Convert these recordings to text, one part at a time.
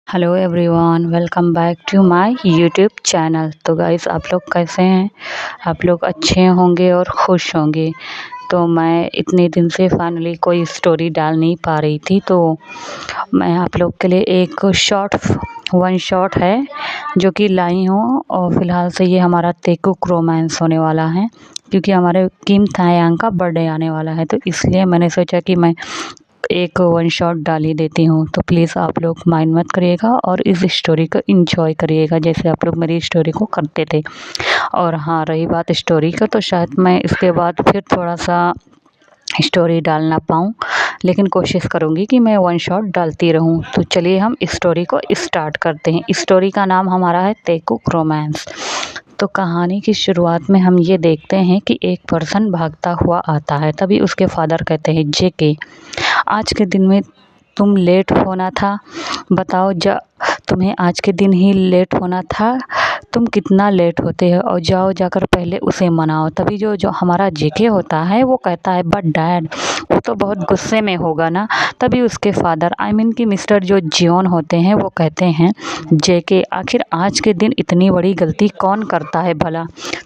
Hello everyone, welcome back to my YouTube channel. तो guys, आप लोग कैसे हैं? आप लोग अच्छे होंगे और खुश होंगे। तो मैं इतने दिन से फाइनली कोई स्टोरी डाल नहीं पा रही थी, तो मैं आप लोग के लिए एक वन शॉट है जो कि लाई हूँ। और फ़िलहाल से ये हमारा तेकुक रोमांस होने वाला है, क्योंकि हमारे किम थायांग का बर्थडे आने वाला है। तो इसलिए मैंने सोचा कि मैं एक वन शॉट डाल ही देती हूँ। तो प्लीज़ आप लोग माइंड मत करिएगा और इस स्टोरी को एंजॉय करिएगा जैसे आप लोग मेरी स्टोरी को करते थे। और हाँ, रही बात स्टोरी का, तो शायद मैं इसके बाद फिर थोड़ा सा स्टोरी डाल ना पाऊँ, लेकिन कोशिश करूँगी कि मैं वन शॉट डालती रहूँ। तो चलिए हम स्टोरी को स्टार्ट करते हैं। स्टोरी का नाम हमारा है तेकुक रोमांस। तो कहानी की शुरुआत में हम ये देखते हैं कि एक पर्सन भागता हुआ आता है। तभी उसके फादर कहते हैं, जेके, आज के दिन में तुम लेट होना था। बताओ, तुम्हें आज के दिन ही लेट होना था। तुम कितना लेट होते हो, और जाओ जाकर पहले उसे मनाओ। तभी जो जो हमारा जेके होता है वो कहता है, बट डैड, वो तो बहुत गुस्से में होगा ना। तभी उसके फादर आई मीन कि मिस्टर जो जियोन होते हैं वो कहते हैं, जेके, आखिर आज के दिन इतनी बड़ी गलती कौन करता है भला?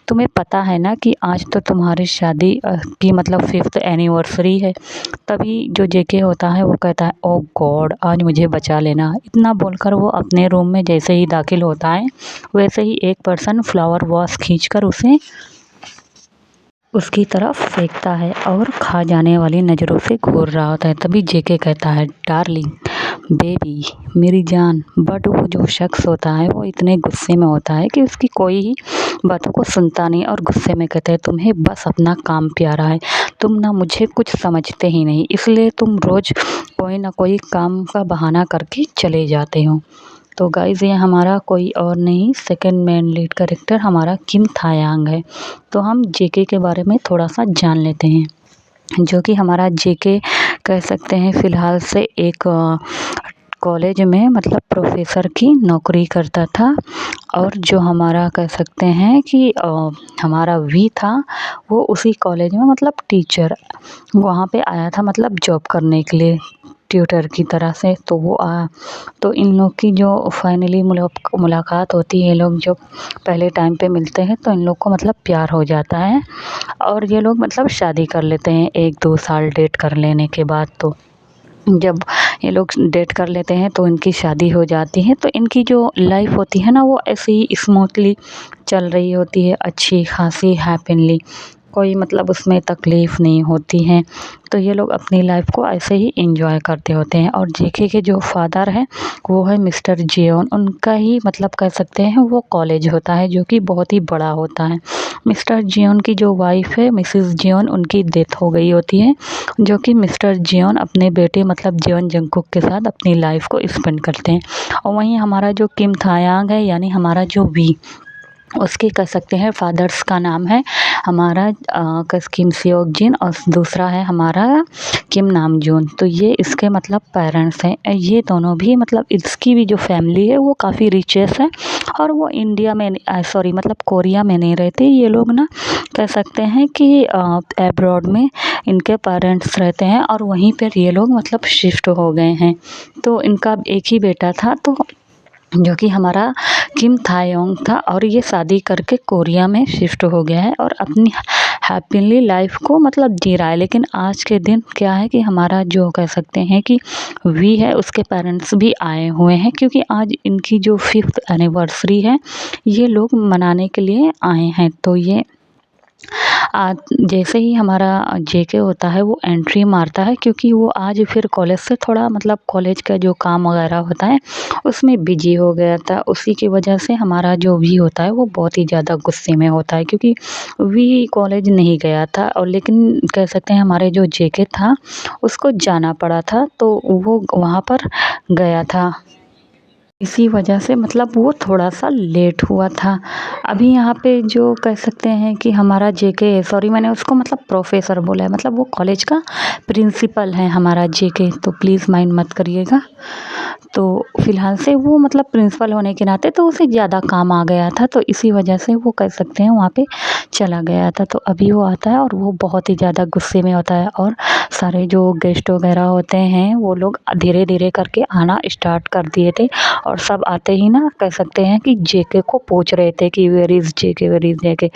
तुम्हें पता है ना कि आज तो तुम्हारी शादी की मतलब 5th एनिवर्सरी है। तभी जो जेके होता है वो कहता है, ओ गॉड, आज मुझे बचा लेना। इतना बोलकर वो अपने रूम में जैसे ही दाखिल होता है, वैसे ही एक पर्सन फ्लावर वास खींचकर उसे उसकी तरफ फेंकता है और खा जाने वाली नज़रों से घूर रहा होता है। तभी जेके कहता है, डार्लिंग, बेबी, मेरी जान। बट वो जो शख्स होता है वो इतने गुस्से में होता है कि उसकी कोई ही बातों को सुनता नहीं, और गुस्से में कहता है, तुम्हें बस अपना काम प्यारा है। तुम ना मुझे कुछ समझते ही नहीं, इसलिए तुम रोज़ कोई ना कोई काम का बहाना करके चले जाते हो। तो गाइज़, ये हमारा कोई और नहीं, सेकंड मेन लीड कैरेक्टर हमारा किम थायांग है। तो हम जेके के बारे में थोड़ा सा जान लेते हैं। जो कि हमारा जेके कह सकते हैं फ़िलहाल से एक कॉलेज में मतलब प्रोफेसर की नौकरी करता था। और जो हमारा कह सकते हैं कि हमारा वी था, वो उसी कॉलेज में मतलब टीचर वहाँ पे आया था, मतलब जॉब करने के लिए ट्यूटर की तरह से। तो वो तो इन लोग की जो फाइनली मुलाकात होती है, लोग जो पहले टाइम पे मिलते हैं तो इन लोग को मतलब प्यार हो जाता है, और ये लोग मतलब शादी कर लेते हैं 1-2 साल डेट कर लेने के बाद। तो जब ये लोग डेट कर लेते हैं तो इनकी शादी हो जाती है। तो इनकी जो लाइफ होती है ना, वो ऐसे ही स्मूथली चल रही होती है, अच्छी खासी हैप्पीली, कोई मतलब उसमें तकलीफ़ नहीं होती है। तो ये लोग अपनी लाइफ को ऐसे ही एंजॉय करते होते हैं। और जेके के जो फादर हैं वो है मिस्टर जियोन। उनका ही मतलब कह सकते हैं वो कॉलेज होता है, जो कि बहुत ही बड़ा होता है। मिस्टर जियोन की जो वाइफ़ है मिसेस जियोन, उनकी डेथ हो गई होती है, जो कि मिस्टर जियोन अपने बेटे मतलब जियोन जंगकुक के साथ अपनी लाइफ को स्पेंड करते हैं। और वहीं हमारा जो किम थायांग है, यानी हमारा जो वी, उसके कह सकते हैं फादर्स का नाम है हमारा किम सियोक जिन, और दूसरा है हमारा किम नामजून। तो ये इसके मतलब पेरेंट्स हैं। ये दोनों भी मतलब इसकी भी जो फैमिली है वो काफ़ी रिचेस है, और वो इंडिया में सॉरी मतलब कोरिया में नहीं रहते। ये लोग ना कह सकते हैं कि एब्रॉड में इनके पेरेंट्स रहते हैं, और वहीं पर ये लोग मतलब शिफ्ट हो गए हैं। तो इनका एक ही बेटा था, तो जो कि हमारा किम थायोंग था, और ये शादी करके कोरिया में शिफ्ट हो गया है और अपनी हैप्पीली लाइफ को मतलब जी रहा है। लेकिन आज के दिन क्या है कि हमारा जो कह सकते हैं कि वी है, उसके पेरेंट्स भी आए हुए हैं, क्योंकि आज इनकी जो 5th एनिवर्सरी है ये लोग मनाने के लिए आए हैं। तो ये जैसे ही हमारा जेके होता है वो एंट्री मारता है, क्योंकि वो आज फिर कॉलेज से थोड़ा मतलब कॉलेज का जो काम वगैरह होता है उसमें बिजी हो गया था। उसी की वजह से हमारा जो वी होता है वो बहुत ही ज़्यादा गुस्से में होता है, क्योंकि वी कॉलेज नहीं गया था। और लेकिन कह सकते हैं हमारे जो जेके था उसको जाना पड़ा था, तो वो वहाँ पर गया था। इसी वजह से मतलब वो थोड़ा-सा लेट हुआ था। अभी यहाँ पे जो कह सकते हैं कि हमारा जेके, सॉरी मैंने उसको मतलब प्रोफ़ेसर बोला है, मतलब वो कॉलेज का प्रिंसिपल है हमारा जेके, तो प्लीज़ माइंड मत करिएगा। तो फ़िलहाल से वो मतलब प्रिंसिपल होने के नाते तो उसे ज़्यादा काम आ गया था, तो इसी वजह से वो कह सकते हैं वहाँ पे चला गया था। तो अभी वो आता है और वो बहुत ही ज़्यादा गुस्से में होता है, और सारे जो गेस्ट वगैरह होते हैं वो लोग धीरे-धीरे करके आना स्टार्ट कर दिए थे। और सब आते ही ना कह सकते हैं कि जेके को पूछ रहे थे कि where is JK, where is JK.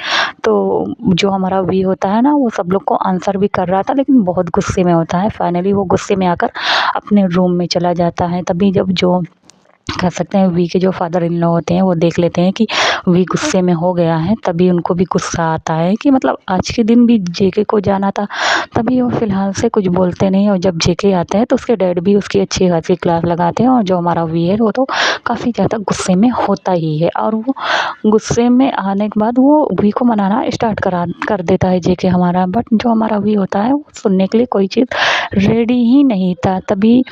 तो जो हमारा वी होता है ना वो सब लोग को आंसर भी कर रहा था, लेकिन बहुत गुस्से में होता है। फाइनली वो गुस्से में आकर अपने रूम में चला जाता है। तभी जब जो कह सकते हैं वी के जो फादर इन लॉ होते हैं वो देख लेते हैं कि वी गुस्से में हो गया है, तभी उनको भी गुस्सा आता है कि मतलब आज के दिन भी जेके को जाना था। तभी वो फ़िलहाल से कुछ बोलते नहीं, और जब जेके आता है तो उसके डैड भी उसकी अच्छी खासी क्लास लगाते हैं, और जो हमारा वी है वो तो काफ़ी ज़्यादा गुस्से में होता ही है। और वो गुस्से में आने के बाद वो वी को मनाना स्टार्ट कर देता है जेके हमारा, बट जो हमारा वी होता है वो सुनने के लिए कोई चीज़ रेडी ही नहीं था। तभी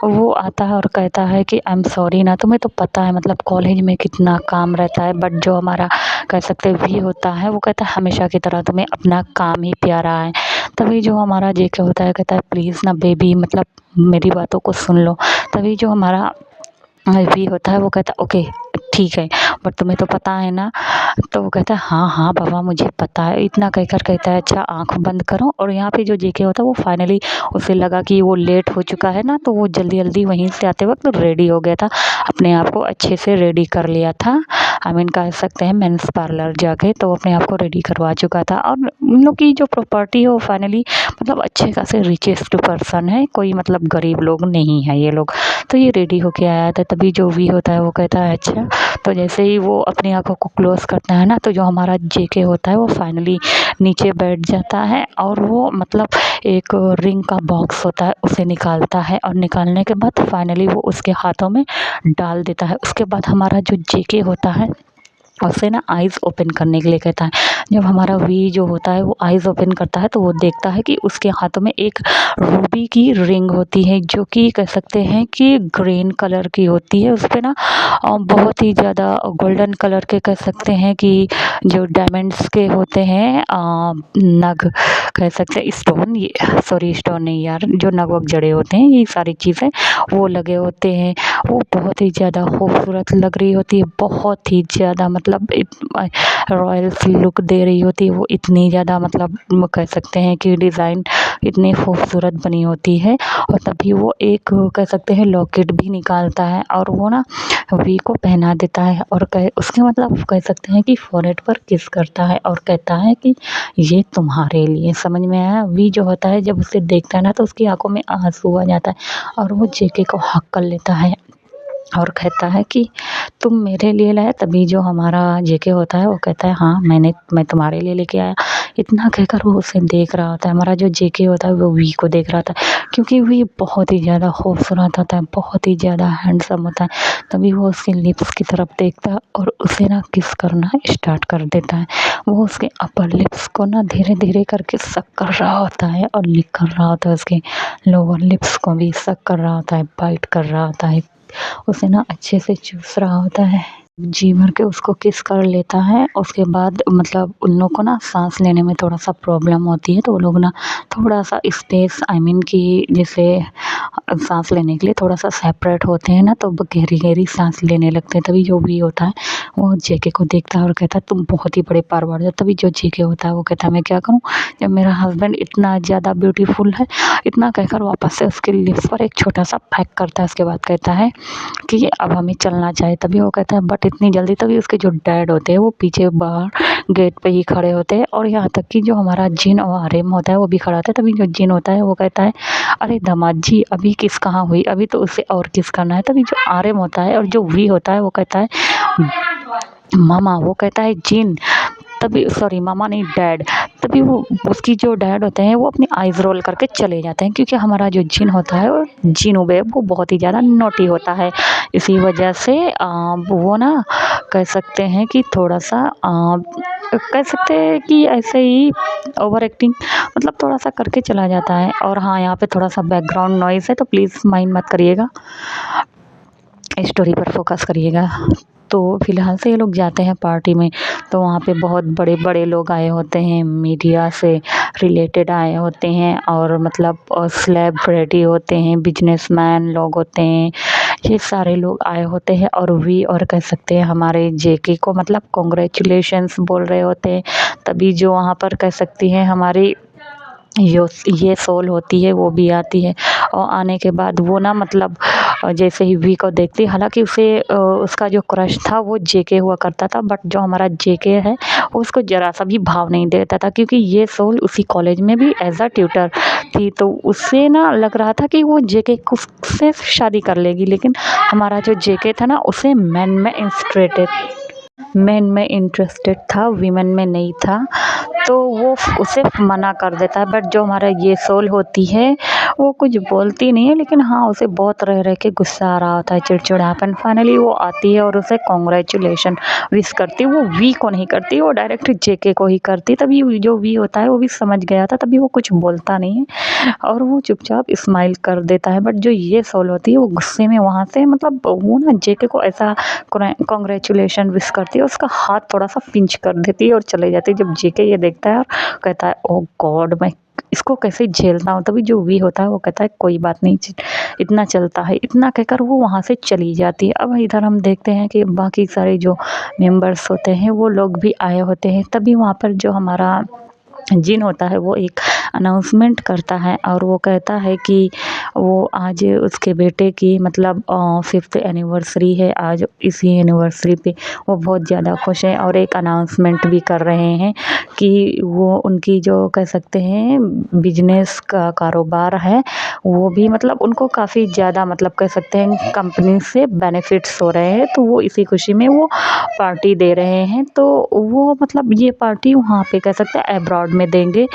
वो आता है और कहता है कि आई एम सॉरी ना, तुम्हें तो पता है मतलब कॉलेज में कितना काम रहता है, बट जो हमारा कह सकते हैं वी होता है वो कहता है हमेशा की तरह तुम्हें अपना काम ही प्यारा है। तभी जो हमारा जेके होता है कहता है प्लीज़ ना बेबी, मतलब मेरी बातों को सुन लो। तभी जो हमारा वी होता है वो कहता है ओके ठीक है, बट तुम्हें तो पता है ना। तो वो कहता है हाँ हाँ बाबा मुझे पता है, इतना कहकर कहता है अच्छा आँख बंद करो। और यहाँ पे जो जेके होता है वो फाइनली उसे लगा कि वो लेट हो चुका है ना, तो वो जल्दी जल्दी वहीं से आते वक्त रेडी हो गया था, अपने आप को अच्छे से रेडी कर लिया था। आई मीन कह सकते हैं मेंस पार्लर जाके तो अपने आप को रेडी करवा चुका था। और उन लोग की जो प्रॉपर्टी है वो फाइनली मतलब अच्छे खासे रिचेस्ट पर्सन है, कोई मतलब गरीब लोग नहीं है ये लोग। तो ये रेडी होके आया था। तभी जो वी होता है वो कहता है अच्छा। तो जैसे ही वो अपनी आँखों को क्लोज़ करता है ना, तो जो हमारा जेके होता है वो फाइनली नीचे बैठ जाता है, और वो मतलब एक रिंग का बॉक्स होता है उसे निकालता है, और निकालने के बाद फाइनली वो उसके हाथों में डाल देता है। उसके बाद हमारा जो जेके होता है उसे ना आइज़ ओपन करने के लिए कहता है। जब हमारा वी जो होता है वो आइज़ ओपन करता है तो वो देखता है कि उसके हाथों में एक रूबी की रिंग होती है, जो कि कह सकते हैं कि ग्रीन कलर की होती है। उस पे ना बहुत ही ज़्यादा गोल्डन कलर के कह सकते हैं कि जो डायमंड्स के होते हैं नग, कह सकते हैं स्टोन, ये सॉरी स्टोन नहीं यार, जो नग वग जड़े होते हैं ये सारी चीज़ें वो लगे होते हैं। वो बहुत ही ज़्यादा खूबसूरत लग रही होती है, बहुत ही ज़्यादा मतलब रॉयल सी लुक दे रही होती है वो, इतनी ज़्यादा मतलब कह सकते हैं कि डिज़ाइन इतनी खूबसूरत बनी होती है। और तभी वो एक कह सकते हैं लॉकेट भी निकालता है, और वो ना वी को पहना देता है, और उसके मतलब कह सकते हैं कि फॉरहेड पर किस करता है और कहता है कि ये तुम्हारे लिए। समझ में आया? वी जो होता है जब उसे देखता है ना तो उसकी आंखों में आंसू आ जाता है, और वो जेके को हक कर लेता है और कहता है कि तुम मेरे लिए लाए। तभी जो हमारा जेके होता है वो कहता है हाँ मैं तुम्हारे लिए लेके आया। इतना कहकर वो उसे देख रहा होता है। हमारा जो जेके होता है वो वी को देख रहा था, क्योंकि वी बहुत ही ज़्यादा खूबसूरत होता है, बहुत ही ज़्यादा हैंडसम होता है। तभी वो उसके लिप्स की तरफ देखता है और उसे ना किस करना स्टार्ट कर देता है। वो उसके अपर लिप्स को ना धीरे धीरे करके सक कर रहा होता है, और लिक कर रहा होता है, उसके लोअर लिप्स को भी सक कर रहा होता है, बाइट कर रहा होता है, उसे ना अच्छे से चूस रहा होता है। जी भर के उसको किस कर लेता है। उसके बाद मतलब उन लोग को ना साँस लेने में थोड़ा-सा प्रॉब्लम होती है, तो वो लोग ना थोड़ा-सा स्पेस आई मीन कि जैसे साँस लेने के लिए थोड़ा-सा सेपरेट होते हैं ना, तो वो गहरी-गहरी साँस लेने लगते हैं। तभी जो भी होता है वो जेके को देखता है और कहता है तुम बहुत ही बड़े पागल हो। तभी जो जेके होता है वो कहता है मैं क्या करूँ, जब मेरा हस्बैंड इतना ज़्यादा ब्यूटीफुल है। इतना कहकर वापस से उसके लिप्स पर एक छोटा-सा पैक करता है। उसके बाद कहता है कि अब हमें चलना चाहिए। तभी वो कहता है बट इतनी जल्दी। तभी उसके जो डैड होते हैं वो पीछे बाहर गेट पे ही खड़े होते हैं, और यहाँ तक कि जो हमारा जिन और आर्यन होता है वो भी खड़ा होता है। तभी जो जिन होता है वो कहता है अरे दामाद जी अभी किस कहाँ हुई, अभी तो उसे और किस करना है। तभी जो आर्यन होता है और जो वी होता है वो कहता है मामा, वो कहता है जिन। तभी सॉरी मामा नहीं डैड। तभी वो उसकी जो डैड होते हैं वो अपनी आइज़ रोल करके चले जाते हैं, क्योंकि हमारा जो जिन होता है वो जिनू बेब वो बहुत ही ज़्यादा नॉटी होता है। इसी वजह से वो ना कह सकते हैं कि थोड़ा-सा कह सकते हैं कि ऐसे ही ओवर एक्टिंग मतलब थोड़ा-सा करके चला जाता है। और हाँ, यहाँ पे थोड़ा-सा बैकग्राउंड नॉइज़ है तो प्लीज़ माइंड मत करिएगा, स्टोरी पर फोकस करिएगा। तो फ़िलहाल से ये लोग जाते हैं पार्टी में, तो वहाँ पे बहुत बड़े-बड़े लोग आए होते हैं, मीडिया से रिलेटेड आए होते हैं, और मतलब सेलिब्रिटी होते हैं, बिजनेसमैन लोग होते हैं, ये सारे लोग आए होते हैं। और वी और कह सकते हैं हमारे जेके को मतलब कांग्रेचुलेशंस बोल रहे होते हैं। तभी जो वहाँ पर कह सकती हैं हमारी ये सोल होती है वो भी आती है, और आने के बाद वो ना मतलब जैसे ही वी को देखती, हालाँकि उसे उसका जो क्रश था वो जेके हुआ करता था, बट जो हमारा जेके है उसको ज़रा-सा भी भाव नहीं देता था, क्योंकि ये सोल उसी कॉलेज में भी एज़ अ ट्यूटर थी। तो उससे ना लग रहा था कि वो जेके को से शादी कर लेगी, लेकिन हमारा जो जेके था ना उसे मेन में इंटरेस्टेड था, वीमेन में नहीं था। तो वो उसे मना कर देता है, बट जो हमारा ये सोल होती है वो कुछ बोलती नहीं है, लेकिन हाँ उसे बहुत रह के गुस्सा आ रहा होता है, चिड़चिड़ापन। फाइनली वो आती है और उसे कॉन्ग्रेचुलेशन विश करती है। वो वी को नहीं करती, वो डायरेक्ट जेके को ही करती। तभी जो वी होता है वो भी समझ गया था, तभी वो कुछ बोलता नहीं है और वो चुपचाप स्माइल कर देता है। बट जो ये सोल होती है वो गुस्से में वहाँ से मतलब वो ना जेके को ऐसा कॉन्ग्रेचुलेशन विश करती है, उसका हाथ थोड़ा सा पिंच कर देती है और चले जाती है। जब जेके ये देखता है और कहता है ओ गॉड, मैं इसको कैसे झेलता हूँ। तभी जो वी होता है वो कहता है कोई बात नहीं, इतना चलता है। इतना कहकर वो वहाँ से चली जाती है। अब इधर हम देखते हैं कि बाकी सारे जो मेंबर्स होते हैं वो लोग भी आए होते हैं। तभी वहाँ पर जो हमारा जिन होता है वो एक अनाउंसमेंट करता है और वो कहता है कि वो आज उसके बेटे की मतलब 5th एनिवर्सरी है। आज इसी एनिवर्सरी पे वो बहुत ज़्यादा खुश है और एक अनाउंसमेंट भी कर रहे हैं कि वो उनकी जो कह सकते हैं बिजनेस का कारोबार है वो भी मतलब उनको काफ़ी ज़्यादा मतलब कह सकते हैं कंपनी से बेनिफिट्स हो रहे हैं। तो वो इसी खुशी में वो पार्टी दे रहे हैं। तो वो मतलब ये पार्टी वहाँ पे कह सकते हैं अब्रॉड में देंगे।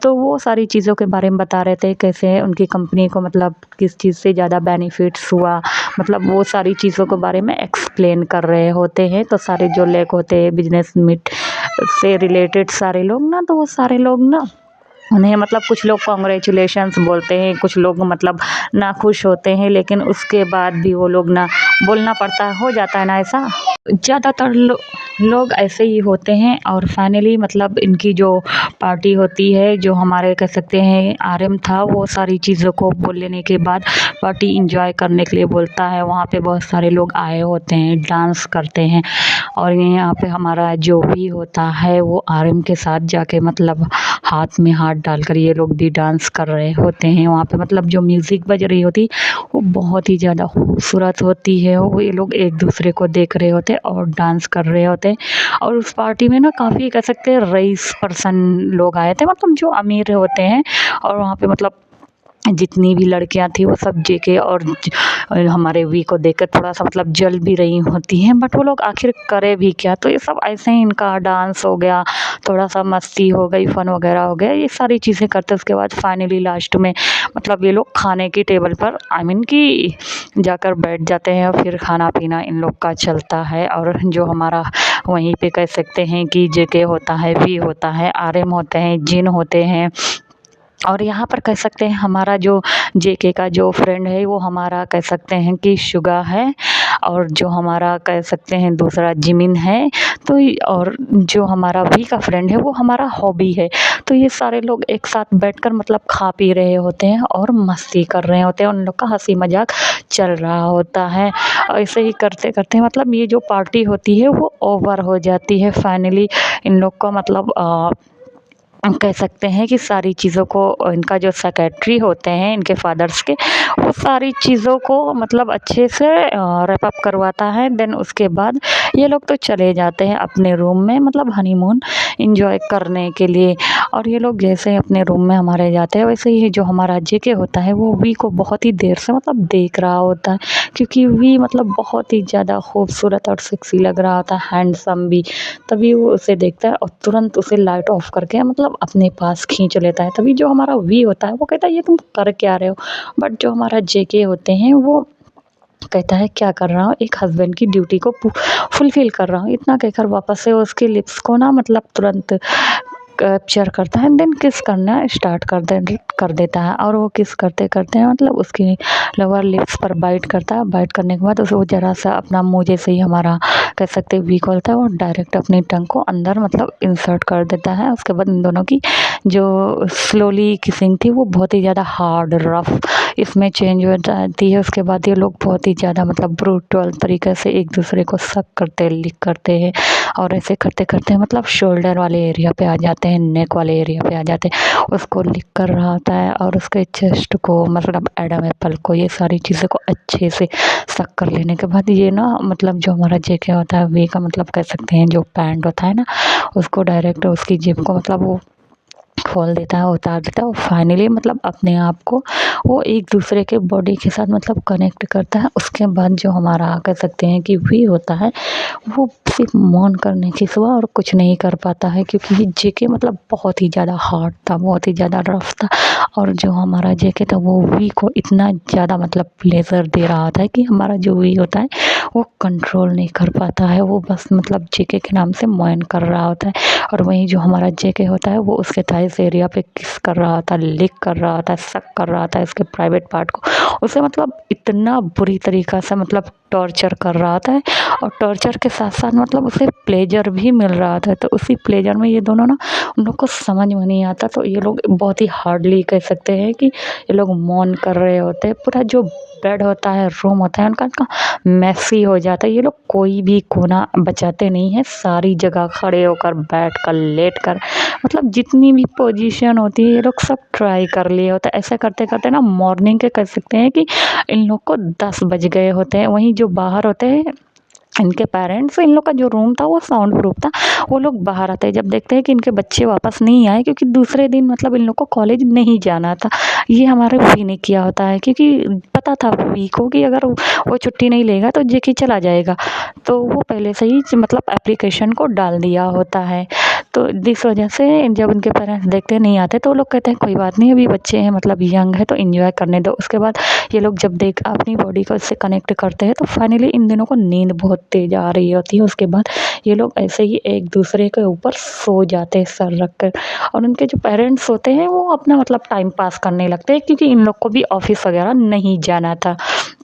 तो वो सारी चीज़ों के बारे में बता रहे थे, कैसे उनकी कंपनी को मतलब किस चीज़ से ज़्यादा बेनिफिट्स हुआ, मतलब वो सारी चीज़ों के बारे में एक्सप्लेन कर रहे होते हैं। तो सारे जो लेक होते हैं बिजनेस मीट से रिलेटेड सारे लोग ना, तो वो सारे लोग ना उन्हें मतलब कुछ लोग कॉन्ग्रेचुलेशंस बोलते हैं, कुछ लोग मतलब ना खुश होते हैं, लेकिन उसके बाद भी वो लोग ना बोलना पड़ता हो जाता है ना ऐसा। ज़्यादातर लोग ऐसे ही होते हैं। और फाइनली मतलब इनकी जो पार्टी होती है, जो हमारे कह सकते हैं आरएम था, वो सारी चीज़ों को बोल लेने के बाद पार्टी इंजॉय करने के लिए बोलता है। वहाँ पे बहुत सारे लोग आए होते हैं, डांस करते हैं और यहाँ पे हमारा जो भी होता है वो आरएम के साथ जाके मतलब हाथ में हाथ डालकर ये लोग भी डांस कर रहे होते हैं। वहाँ पे मतलब जो म्यूज़िक बज रही होती वो बहुत ही ज़्यादा खूबसूरत होती है। वो ये लोग एक दूसरे को देख रहे होते और डांस कर रहे होते। और उस पार्टी में ना काफ़ी कह सकते हैं रईस पर्सन लोग आए थे, मतलब जो अमीर होते हैं। और वहाँ पे मतलब जितनी भी लड़कियां थी वो सब जेके और हमारे वी को देखकर थोड़ा सा मतलब जल भी रही होती हैं। बट वो लोग आखिर करे भी क्या। तो ये सब ऐसे ही इनका डांस हो गया, थोड़ा सा मस्ती हो गई, फन वगैरह हो गया, ये सारी चीज़ें करते। उसके बाद फाइनली लास्ट में मतलब ये लोग खाने की टेबल पर आई मीन कि जाकर बैठ जाते हैं और फिर खाना पीना इन लोग का चलता है। और जो हमारा वहीं पे कह सकते हैं कि जेके होता है, वी होता है, आरएम होते हैं, जिन होते हैं। और यहाँ पर कह सकते हैं हमारा जो जेके का जो फ्रेंड है वो हमारा कह सकते हैं कि शुगा है। और जो हमारा कह सकते हैं दूसरा जिमिन है। तो और जो हमारा वी का फ्रेंड है वो हमारा हॉबी है। तो ये सारे लोग एक साथ बैठकर मतलब खा पी रहे होते हैं और मस्ती कर रहे होते हैं। उन लोग का हंसी मजाक चल रहा होता है। ऐसे ही करते करते मतलब ये जो पार्टी होती है वो ओवर हो जाती है। फाइनली इन लोग का मतलब कह सकते हैं कि सारी चीज़ों को इनका जो सेक्रेटरी होते हैं इनके फादर्स के, वो सारी चीज़ों को मतलब अच्छे से रैप अप करवाता है। देन उसके बाद ये लोग तो चले जाते हैं अपने रूम में मतलब हनीमून इंजॉय करने के लिए। और ये लोग जैसे अपने रूम में हमारे जाते हैं, वैसे ही जो हमारा जेके होता है वो वी को बहुत ही देर से मतलब देख रहा होता है, क्योंकि वी मतलब बहुत ही ज़्यादा खूबसूरत और सेक्सी लग रहा होता है, हैंडसम भी। तभी वो उसे देखता है और तुरंत उसे लाइट ऑफ करके मतलब अपने पास खींच लेता है। तभी जो हमारा वी होता है वो कहता है ये तुम कर क्या रहे हो। बट जो हमारा जेके होते हैं वो कहता है क्या कर रहा हूँ, एक हस्बैंड की ड्यूटी को फुलफिल कर रहा हूँ। इतना कहकर वापस से उसके लिप्स को ना मतलब तुरंत कैप्चर करता है। देन किस करना स्टार्ट कर देता है। और वो किस करते करते मतलब उसकी लोअर लिप्स पर बाइट करता है। बाइट करने के बाद उसे वो ज़रा सा अपना मुँह जैसे ही हमारा कह सकते वी खोलता है वो डायरेक्ट अपनी टंग को अंदर मतलब इंसर्ट कर देता है। उसके बाद इन दोनों की जो स्लोली किसिंग थी वो बहुत ही ज़्यादा हार्ड रफ इसमें चेंज हो जाती है। उसके बाद ये लोग बहुत ही ज़्यादा मतलब ब्रूटल तरीके से एक दूसरे को शक करते हैं, लिक करते हैं और ऐसे करते करते मतलब शोल्डर वाले एरिया पे आ जाते हैं, नेक वाले एरिया पे आ जाते हैं, उसको लिक कर रहा होता है और उसके चेस्ट को मतलब एडम एप्पल को ये सारी चीज़ें को अच्छे से शक कर लेने के बाद ये ना मतलब जो हमारा जेके होता है वी का मतलब कह सकते हैं जो पैंट होता है ना, उसको डायरेक्ट उसकी जेब को मतलब वो खोल देता है, उतार देता है और फाइनली मतलब अपने आप को वो एक दूसरे के बॉडी के साथ मतलब कनेक्ट करता है। उसके बाद जो हमारा कह सकते हैं कि वी होता है वो सिर्फ मौन करने के सिवा और कुछ नहीं कर पाता है, क्योंकि ये जेके मतलब बहुत ही ज़्यादा हार्ड था, बहुत ही ज़्यादा रफ था और जो हमारा जेके था वो वी को इतना ज़्यादा मतलब प्लेजर दे रहा था कि हमारा जो वी होता है वो कंट्रोल नहीं कर पाता है, वो बस मतलब जेके के नाम से मौन कर रहा होता है। और वहीं जो हमारा जेके होता है वो उसके थाइस एरिया पे किस कर रहा था, लिक कर रहा था, सक कर रहा था इसके प्राइवेट पार्ट को, उसे मतलब इतना बुरी तरीक़ा से मतलब टॉर्चर कर रहा था और टॉर्चर के साथ साथ मतलब उसे प्लेजर भी मिल रहा था। तो उसी प्लेजर में ये दोनों ना उन लोग को समझ में नहीं आता, तो ये लोग बहुत ही हार्डली कह सकते हैं कि ये लोग मौन कर रहे होते हैं। पूरा जो बेड होता है, रूम होता है उनका मैसी हो जाता है, ये लोग कोई भी कोना बचाते नहीं है, सारी जगह खड़े होकर, बैठ कर, लेट कर, मतलब जितनी भी पोजीशन होती है ये लोग सब ट्राई कर लिए होते हैं। ऐसा करते करते ना मॉर्निंग के कह सकते हैं कि इन लोग को 10 बज गए होते हैं। वहीं जो बाहर होते हैं इनके पेरेंट्स, इन लोग का जो रूम था वो साउंड प्रूफ था, वो लोग बाहर आते हैं जब देखते हैं कि इनके बच्चे वापस नहीं आए, क्योंकि दूसरे दिन मतलब इन लोग को कॉलेज नहीं जाना था। ये हमारे वी ने किया होता है, क्योंकि पता था वी को कि अगर वो छुट्टी नहीं लेगा तो जेके चला जाएगा, तो वो पहले से ही मतलब एप्लीकेशन को डाल दिया होता है। तो इस वजह से जब उनके पेरेंट्स देखते नहीं आते तो वो लोग कहते हैं कोई बात नहीं, अभी बच्चे हैं मतलब यंग है तो इंजॉय करने दो। उसके बाद ये लोग जब देख अपनी बॉडी को इससे कनेक्ट करते हैं तो फाइनली इन दिनों को नींद बहुत तेज आ रही होती है। उसके बाद ये लोग ऐसे ही एक दूसरे के ऊपर सो जाते हैं सर रख कर, और उनके जो पेरेंट्स होते हैं वो अपना मतलब टाइम पास करने लगते हैं, क्योंकि इन लोग को भी ऑफिस वगैरह नहीं जाना था।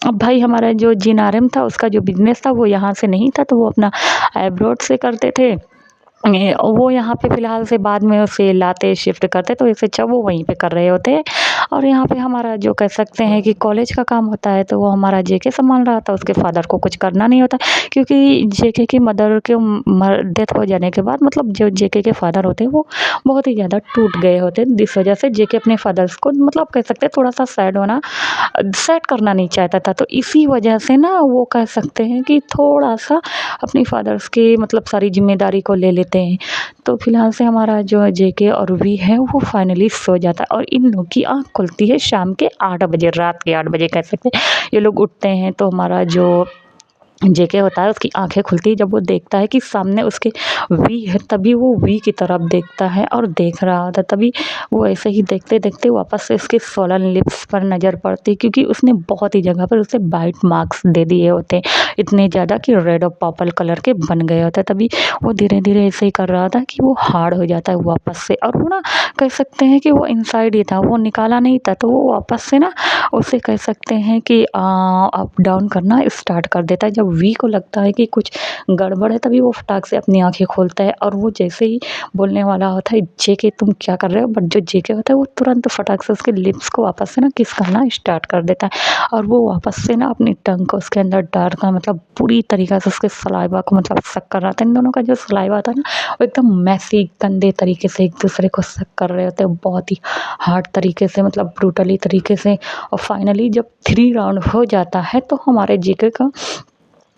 अब भाई हमारा जो जिनारम था उसका जो बिजनेस था वो यहाँ से नहीं था, तो वो अपना एब्रॉड से करते थे। वो यहाँ पे फ़िलहाल से बाद में उसे लाते शिफ्ट करते, तो इससे अच्छा वो वहीं पे कर रहे होते हैं। और यहाँ पे हमारा जो कह सकते हैं कि कॉलेज का काम होता है तो वो हमारा जेके संभाल रहा था, उसके फादर को कुछ करना नहीं होता, क्योंकि जेके की मदर के डेथ हो जाने के बाद मतलब जो जेके के फादर होते हैं वो बहुत ही ज़्यादा टूट गए होते हैं। जिस वजह से जेके अपने फादर्स को मतलब कह सकते हैं थोड़ा सा सैड होना, सैड करना नहीं चाहता था, तो इसी वजह से ना वो कह सकते हैं कि थोड़ा सा अपनी फादर्स की मतलब सारी जिम्मेदारी को ले लेते हैं। तो फिलहाल से हमारा जो जेके और वी है वो फाइनली सो जाता है और इन लोग की आँख खुलती है शाम के 8 बजे, रात के 8 बजे कह सकते हैं। ये लोग उठते हैं तो हमारा जो जेके होता है उसकी आंखें खुलती है जब वो देखता है कि सामने उसके वी है, तभी वो वी की तरफ देखता है और देख रहा था। तभी वो ऐसे ही देखते देखते वापस से उसके सोलन लिप्स पर नज़र पड़ती, क्योंकि उसने बहुत ही जगह पर उसे बाइट मार्क्स दे दिए होते, इतने ज़्यादा कि रेड और पर्पल कलर के बन गए होते। तभी वो धीरे धीरे ऐसे ही कर रहा था कि वो हार्ड हो जाता है वापस से, और वो ना कह सकते हैं कि वो इनसाइड ही था, वो निकाला नहीं था, तो वो वापस से ना उसे कह सकते हैं कि अप डाउन करना स्टार्ट कर देता है। जब वी को लगता है कि कुछ गड़बड़ है तभी वो फटाक से अपनी आंखें खोलता है, और वो जैसे ही बोलने वाला होता है जेके तुम क्या कर रहे हो, बट जो जेके होता है वो तुरंत फटाक से उसके लिप्स को वापस से ना किस करना स्टार्ट कर देता है, और वो वापस से ना अपनी टंग को उसके अंदर डालकर मतलब पूरी तरीक़ा से उसके सलाइवा को मतलब सक कर रहा था। इन दोनों का जो सलाइवा था ना वो एकदम मैसी गंदे तरीके से एक दूसरे को सक कर रहे होते हैं, बहुत ही हार्ड तरीके से मतलब ब्रूटली तरीके से। और फाइनली जब 3 राउंड हो जाता है तो हमारे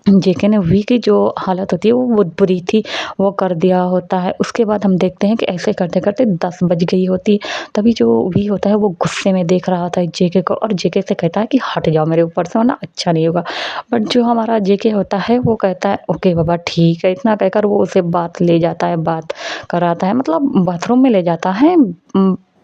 जेके ने वी की जो हालत होती है वो बहुत बुरी थी, वो कर दिया होता है। उसके बाद हम देखते हैं कि ऐसे करते करते 10 बज गई होती है। तभी जो वी होता है वो गुस्से में देख रहा होता है जेके को, और जेके से कहता है कि हट जाओ मेरे ऊपर से, वरना अच्छा नहीं होगा। बट जो हमारा जेके होता है वो कहता है ओके बाबा ठीक है, इतना कहकर वो उसे बात ले जाता है, बात कराता है, मतलब बाथरूम में ले जाता है,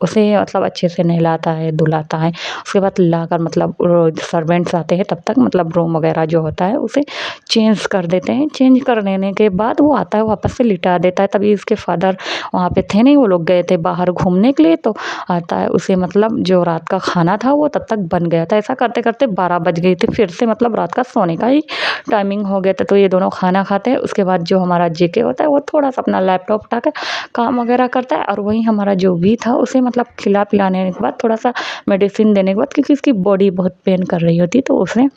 उसे मतलब अच्छे से नहलाता है, धुलाता है। उसके बाद लाकर मतलब सर्वेंट्स आते हैं तब तक मतलब रूम वगैरह जो होता है उसे चेंज कर देते हैं। चेंज कर देने के बाद वो आता है वापस से लिटा देता है। तभी इसके फादर वहाँ पे थे नहीं, वो लोग गए थे बाहर घूमने के लिए, तो आता है उसे मतलब जो रात का खाना था वो तब तक बन गया था। ऐसा करते करते 12 बज गई थी, फिर से मतलब रात का सोने का ही टाइमिंग हो गया था। तो ये दोनों खाना खाते हैं, उसके बाद जो हमारा जेके होता है वो थोड़ा सा अपना लैपटॉप उठाकर काम वगैरह करता है, और वहीं हमारा जो वी था उसे मतलब खिला-पिलाने के बाद थोड़ा-सा मेडिसिन देने के बाद, क्योंकि उसकी बॉडी बहुत पेन कर रही होती है, तो उसे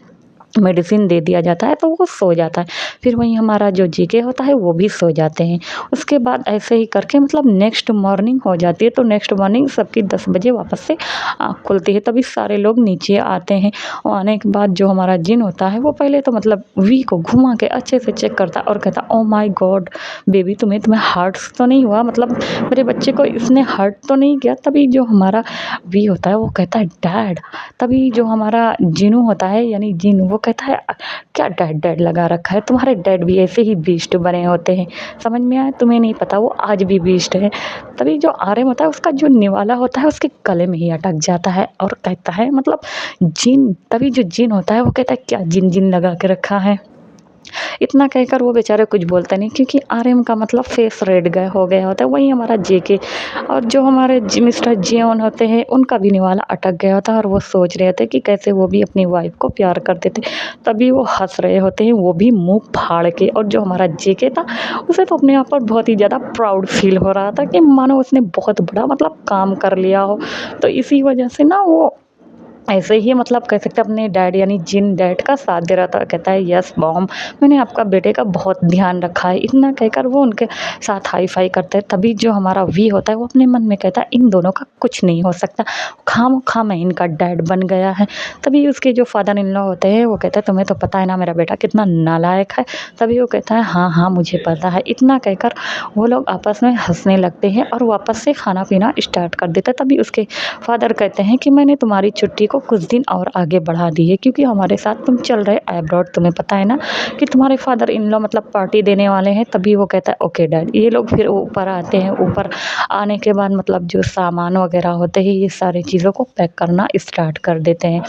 मेडिसिन दे दिया जाता है तो वो सो जाता है। फिर वहीं हमारा जो जीके होता है वो भी सो जाते हैं। उसके बाद ऐसे ही करके मतलब नेक्स्ट मॉर्निंग हो जाती है, तो नेक्स्ट मॉर्निंग सबकी 10 बजे वापस से आँख खुलती है, तभी सारे लोग नीचे आते हैं। और आने के बाद जो हमारा जिन होता है वो पहले तो मतलब वी को घुमा के अच्छे से चेक करता है और कहता, ओह माय गॉड बेबी, तुम्हें हर्ट्स तो नहीं हुआ, मतलब मेरे बच्चे को इसने हर्ट तो नहीं किया। तभी जो हमारा वी होता है वो कहता है डैड। तभी जो हमारा जिन्नू होता है यानी जिन, वो कहता है क्या डैड डैड लगा रखा है, तुम्हारे डैड भी ऐसे ही बीस्ट बने होते हैं, समझ में आया, तुम्हें नहीं पता वो आज भी बीस्ट है। तभी जो आर्यन होता है उसका जो निवाला होता है उसके गले में ही अटक जाता है और कहता है मतलब जिन। तभी जो जिन होता है वो कहता है क्या जिन जिन लगा के रखा है। इतना कहकर वो बेचारे कुछ बोलते नहीं, क्योंकि आर्यन का मतलब फेस रेड गया हो गया होता है। वहीं हमारा जेके और जो हमारे मिस्टर जियोन होते हैं उनका भी निवाला अटक गया होता है और वो सोच रहे थे कि कैसे वो भी अपनी वाइफ को प्यार करते थे। तभी वो हंस रहे होते हैं, वो भी मुंह फाड़ के। और जो हमारा जेके था उसे तो अपने आप पर बहुत ही ज़्यादा प्राउड फील हो रहा था कि मानो उसने बहुत बड़ा मतलब काम कर लिया हो। तो इसी वजह से ना वो ऐसे ही मतलब कह सकते हैं अपने डैड यानी जिन डैड का साथ दे रहा था। कहता है यस मॉम, मैंने आपका बेटे का बहुत ध्यान रखा है। इतना कहकर वो उनके साथ हाई फाई करते हैं। तभी जो हमारा वी होता है वो अपने मन में कहता है इन दोनों का कुछ नहीं हो सकता, खामखा मैं इनका डैड बन गया है। तभी उसके जो फादर इन लॉ होते हैं वो कहते हैं तुम्हें तो पता है ना मेरा बेटा कितना नालायक है। तभी वो कहता है हाँ हाँ मुझे पता है। इतना कहकर वो लोग आपस में हंसने लगते हैं और वापस से खाना पीना स्टार्ट कर देते हैं। तभी उसके फादर कहते हैं कि मैंने तुम्हारी छुट्टी को कुछ दिन और आगे बढ़ा दी है, क्योंकि हमारे साथ तुम चल रहे अब्रॉड, तुम्हें पता है ना कि तुम्हारे फादर इन लॉ मतलब पार्टी देने वाले हैं। तभी वो कहता है ओके डैड। ये लोग फिर ऊपर आते हैं। ऊपर आने के बाद मतलब जो सामान वगैरह होते हैं ये सारी चीज़ों को पैक करना स्टार्ट कर देते हैं।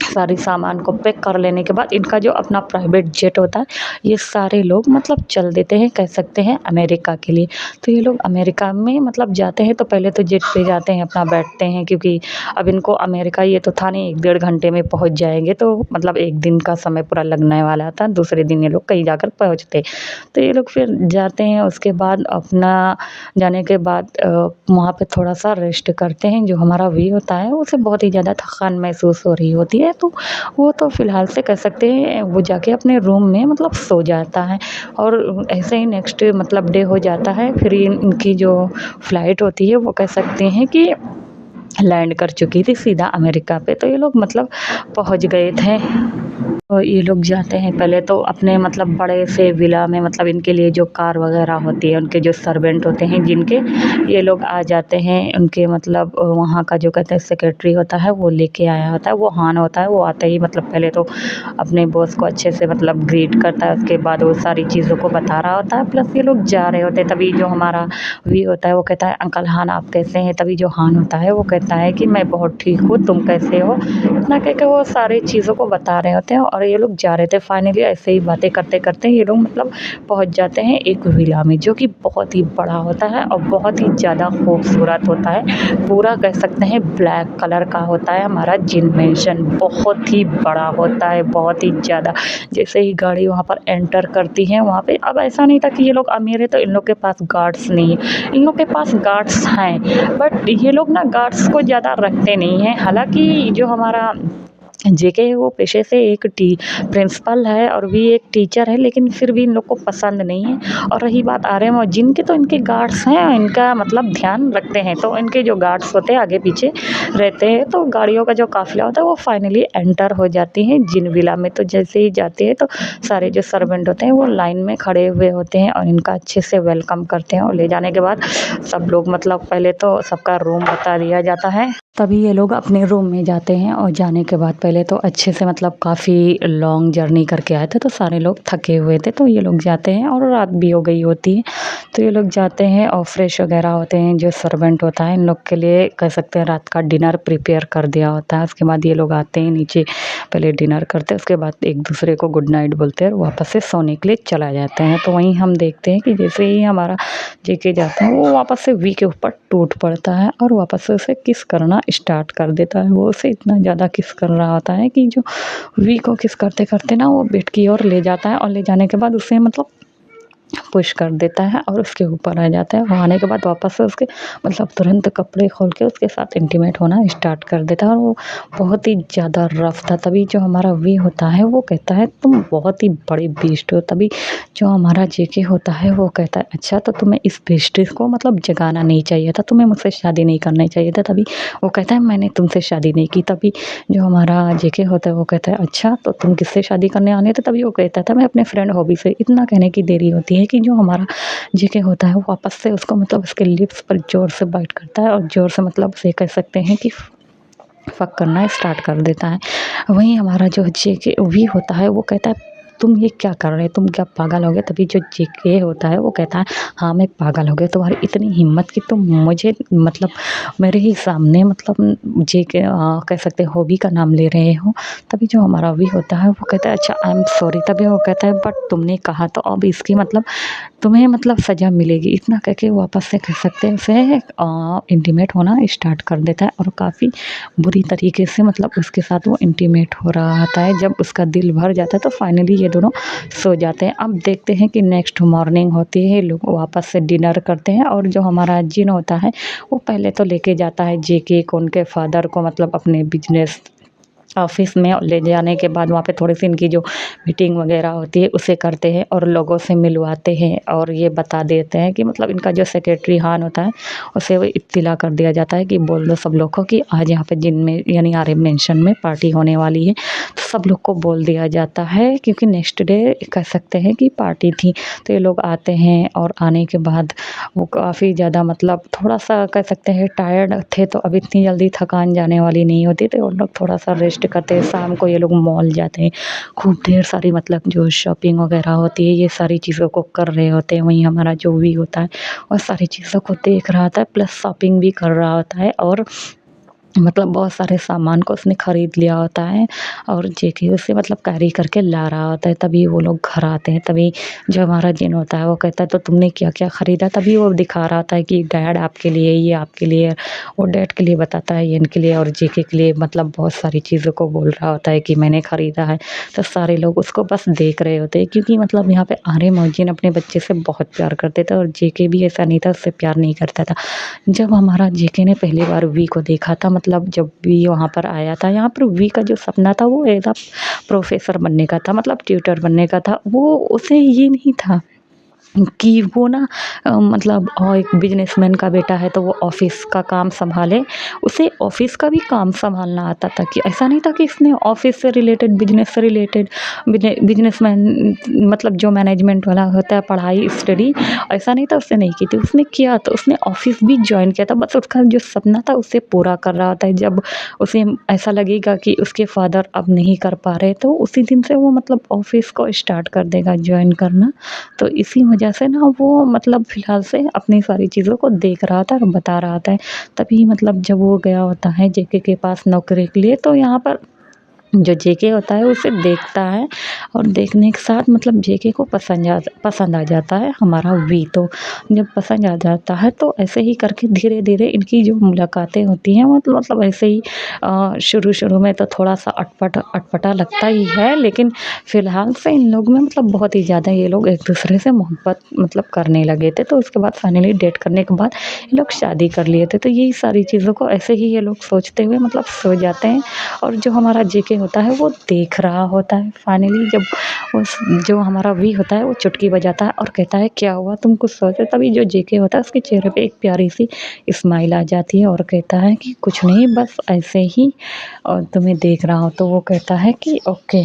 सारी सामान को पैक कर लेने के बाद इनका जो अपना प्राइवेट जेट होता है ये सारे लोग मतलब चल देते हैं, कह सकते हैं अमेरिका के लिए। तो ये लोग अमेरिका में मतलब जाते हैं तो पहले तो जेट पे जाते हैं, अपना बैठते हैं, क्योंकि अब इनको अमेरिका ये तो था नहीं 1 डेढ़ घंटे में पहुंच जाएंगे, तो मतलब 1 दिन का समय पूरा लगने वाला था। दूसरे दिन ये लोग कहीं जाकर पहुंचते। तो ये लोग फिर जाते हैं। उसके बाद अपना जाने के बाद वहाँ पे थोड़ा सा रेस्ट करते हैं। जो हमारा वी होता है उसे बहुत ही ज़्यादा थकान महसूस हो रही होती है, तो वो तो फ़िलहाल से कह सकते हैं वो जाके अपने रूम में मतलब सो जाता है। और ऐसे ही नेक्स्ट मतलब डे हो जाता है। फिर इनकी जो फ़्लाइट होती है वो कह सकते हैं कि लैंड कर चुकी थी सीधा अमेरिका पे। तो ये लोग मतलब पहुंच गए थे। तो ये लोग जाते हैं पहले तो अपने मतलब बड़े से विला में, मतलब इनके लिए जो कार वगैरह होती है, उनके जो सर्वेंट होते हैं जिनके, ये लोग आ जाते हैं। उनके मतलब वहाँ का जो कहते हैं सेक्रेटरी होता है वो लेके आया होता है, वो हान होता है। वो आते ही मतलब पहले तो अपने बॉस को अच्छे से मतलब ग्रीट करता है, उसके बाद वो सारी चीज़ों को बता रहा होता है। प्लस ये लोग जा रहे होते हैं। तभी जो हमारा वी होता है वो कहता है अंकल हान आप कैसे हैं। तभी जो हान होता है वो कहता है कि मैं बहुत ठीक हूँ, तुम कैसे हो। इतना कह के वो सारी चीज़ों को बता रहे होते हैं और ये लोग जा रहे थे। फाइनली ऐसे ही बातें करते करते ये लोग मतलब पहुंच जाते हैं एक विला में, जो कि बहुत ही बड़ा होता है और बहुत ही ज़्यादा खूबसूरत होता है। पूरा कह सकते हैं ब्लैक कलर का होता है हमारा जिन मेंशन, बहुत ही बड़ा होता है, बहुत ही ज़्यादा। जैसे ही गाड़ी वहाँ पर एंटर करती है वहाँ पे, अब ऐसा नहीं था कि ये लोग अमीर है तो इन लोग के पास गार्ड्स नहीं है, इन लोग के पास गार्ड्स हैं, बट ये लोग ना गार्ड्स को ज़्यादा रखते नहीं हैं। हालांकि जो हमारा जेके है वो पेशे से एक प्रिंसिपल है और भी एक टीचर है, लेकिन फिर भी इन लोग को पसंद नहीं है। और रही बात आर्यन और जिन की, तो इनके गार्ड्स हैं, इनका मतलब ध्यान रखते हैं। तो इनके जो गार्ड्स होते हैं आगे पीछे रहते हैं। तो गाड़ियों का जो काफ़िला होता है वो फाइनली एंटर हो जाती हैं जिन विला में। तो जैसे ही जाते हैं तो सारे जो सर्वेंट होते हैं वो लाइन में खड़े हुए होते हैं और इनका अच्छे से वेलकम करते हैं। और ले जाने के बाद सब लोग मतलब पहले तो सबका रूम बता दिया जाता है। तभी ये लोग अपने रूम में जाते हैं और जाने के बाद पहले तो अच्छे से मतलब काफ़ी लॉन्ग जर्नी करके आए थे तो सारे लोग थके हुए थे। तो ये लोग जाते हैं और रात भी हो गई होती है। तो ये लोग जाते हैं और फ्रेश वगैरह होते हैं। जो सर्वेंट होता है इन लोग के लिए कह सकते हैं रात का डिनर प्रिपेयर कर दिया होता है। उसके बाद ये लोग आते हैं नीचे, पहले डिनर करते हैं, उसके बाद एक दूसरे को गुड नाइट बोलते हैं और वापस से सोने के लिए चला जाते हैं। तो वहीं हम देखते हैं कि जैसे ही हमारा जेके जाता है वो वापस से वी के ऊपर टूट पड़ता है और वापस से उसे किस करना स्टार्ट कर देता है। वो उसे इतना ज़्यादा किस कर रहा होता है कि जो वी को किस करते करते ना वो बेड की ओर ले जाता है और ले जाने के बाद उसे मतलब पुश कर देता है और उसके ऊपर आ जाता है। वहाँ आने के बाद वापस से उसके मतलब तुरंत कपड़े खोल के उसके साथ इंटीमेट होना स्टार्ट कर देता है और वो बहुत ही ज़्यादा रफ़ था। तभी जो हमारा वी होता है वो कहता है तुम बहुत ही बड़े बीस्ट हो। तभी जो हमारा जेके होता है वो कहता है अच्छा तो तुम्हें इस बेस्टिस को मतलब जगाना नहीं चाहिए था, तुम्हें मुझसे शादी नहीं करनी चाहिए था। तभी वो कहता है मैंने तुमसे शादी नहीं की। तभी जो हमारा जेके होता है वो कहता है अच्छा तो तुम किससे शादी करने आने थे? तभी वो कहता था मैं अपने फ्रेंड हॉबी से। इतना कहने की देरी होती है कि जो हमारा जेके होता है वो वापस से उसको मतलब उसके लिप्स पर ज़ोर से बाइट करता है और ज़ोर से मतलब उसे कह सकते हैं कि फ़क करना स्टार्ट कर देता है। वहीं हमारा जो जेके वी होता है वो कहता है तुम ये क्या कर रहे हो? तुम क्या पागल हो गए? तभी जो जेके होता है वो कहता है हाँ, मैं पागल हो गया। तुम्हारी इतनी हिम्मत कि तुम मुझे मतलब मेरे ही सामने मतलब जेके कह सकते हो हॉबी का नाम ले रहे हो। तभी जो हमारा वी होता है वो कहता है अच्छा आई एम सॉरी। तभी वो कहता है बट तुमने कहा तो अब इसकी मतलब तुम्हें मतलब सज़ा मिलेगी। इतना कह के वापस से कह सकते हैं उसे इंटीमेट होना स्टार्ट कर देता है और काफ़ी बुरी तरीके से मतलब उसके साथ वो इंटीमेट हो रहा होता है। जब उसका दिल भर जाता है तो फाइनली ये दोनों सो जाते हैं। अब देखते हैं कि नेक्स्ट मॉर्निंग होती है, लोग वापस से डिनर करते हैं और जो हमारा जिन होता है वो पहले तो लेके जाता है जेके को उनके फादर को मतलब अपने बिजनेस ऑफिस में ले जाने के बाद वहाँ पे थोड़ी-सी इनकी जो मीटिंग वगैरह होती है उसे करते हैं और लोगों से मिलवाते हैं और ये बता देते हैं कि मतलब इनका जो सेक्रेटरी हान होता है उसे वो इत्तिला कर दिया जाता है कि बोल दो सब लोग को कि आज यहाँ पे जिन में यानी आर्य मेंशन में पार्टी होने वाली है। तो सब लोग को बोल दिया जाता है क्योंकि नेक्स्ट डे कह सकते हैं कि पार्टी थी। तो ये लोग आते हैं और आने के बाद वो काफ़ी ज़्यादा मतलब थोड़ा-सा कह सकते हैं टायर्ड थे तो अब इतनी जल्दी थकान जाने वाली नहीं होती। तो वो लोग थोड़ा-सा रेस्ट करते हैं। शाम को ये लोग मॉल जाते हैं। खूब ढेर सारी मतलब जो शॉपिंग वगैरह होती है ये सारी चीज़ों को कर रहे होते हैं। वहीं हमारा जो वी होता है वो सारी चीज़ों को देख रहा होता है प्लस शॉपिंग भी कर रहा होता है और मतलब बहुत सारे सामान को उसने ख़रीद लिया होता है और जेके उसे मतलब कैरी करके ला रहा होता है। तभी वो लोग घर आते हैं। तभी जो हमारा जिन होता है वो कहता है तो तुमने क्या-क्या ख़रीदा? तभी वो दिखा रहा होता है कि डैड आपके लिए, ये आपके लिए। वो डैड के लिए बताता है, ये इनके लिए और जेके के लिए मतलब बहुत सारी चीज़ों को बोल रहा होता है कि मैंने ख़रीदा है। तो सारे लोग उसको बस देख रहे होते हैं क्योंकि मतलब यहाँ पे आर्यन और जिन अपने बच्चे से बहुत प्यार करते थे और जेके भी ऐसा नहीं था उससे प्यार नहीं करता था। जब हमारा जेके ने पहली बार वी को देखा था मतलब जब वी वहाँ पर आया था, यहाँ पर वी का जो सपना था वो एज़ अ प्रोफ़ेसर बनने का था मतलब ट्यूटर बनने का था। वो उसे ये नहीं था कि वो ना मतलब एक बिजनेसमैन का बेटा है तो वो ऑफ़िस का काम सँभाले। उसे ऑफ़िस का भी काम सँभालना आता था कि ऐसा नहीं था कि इसने ऑफ़िस से रिलेटेड, बिजनेस से रिलेटेड बिजनेसमैन मतलब जो मैनेजमेंट वाला होता है पढ़ाई, स्टडी ऐसा नहीं था उसने नहीं की थी। उसने किया तो उसने ऑफ़िस भी जॉइन किया था बस उसका जो सपना था उसे पूरा कर रहा था। जब उसे ऐसा लगेगा कि उसके फ़ादर अब नहीं कर पा रहे तो उसी दिन से वो मतलब ऑफ़िस को स्टार्ट कर देगा जॉइन करना। तो इसी वजह से ना वो मतलब फ़िलहाल से अपनी सारी चीज़ों को देख रहा था और बता रहा था। तभी मतलब जब वो गया होता है जेके के पास नौकरी के लिए तो यहाँ पर जो जेके होता है उसे देखता है और देखने के साथ मतलब जेके को पसंद आ जाता है हमारा वी। तो जब पसंद आ जाता है तो ऐसे ही करके धीरे-धीरे इनकी जो मुलाकातें होती हैं मतलब ऐसे ही शुरू-शुरू में तो थोड़ा-सा अटपटा लगता ही है लेकिन फ़िलहाल से इन लोग में मतलब बहुत ही ज़्यादा ये लोग एक-दूसरे से मोहब्बत मतलब करने लगे थे। तो उसके बाद फाइनली डेट करने के बाद ये लोग शादी कर लिए थे। तो यही सारी चीज़ों को ऐसे ही ये लोग सोचते हुए मतलब सो जाते हैं और जो हमारा जेके होता है वो देख रहा होता है। फाइनली जब उस जो हमारा वी होता है वो चुटकी बजाता है और कहता है क्या हुआ तुम कुछ सोचे? तभी जो जेके होता है उसके चेहरे पे एक प्यारी सी स्माइल आ जाती है और कहता है कि कुछ नहीं बस ऐसे ही और तुम्हें देख रहा हूँ। तो वो कहता है कि ओके।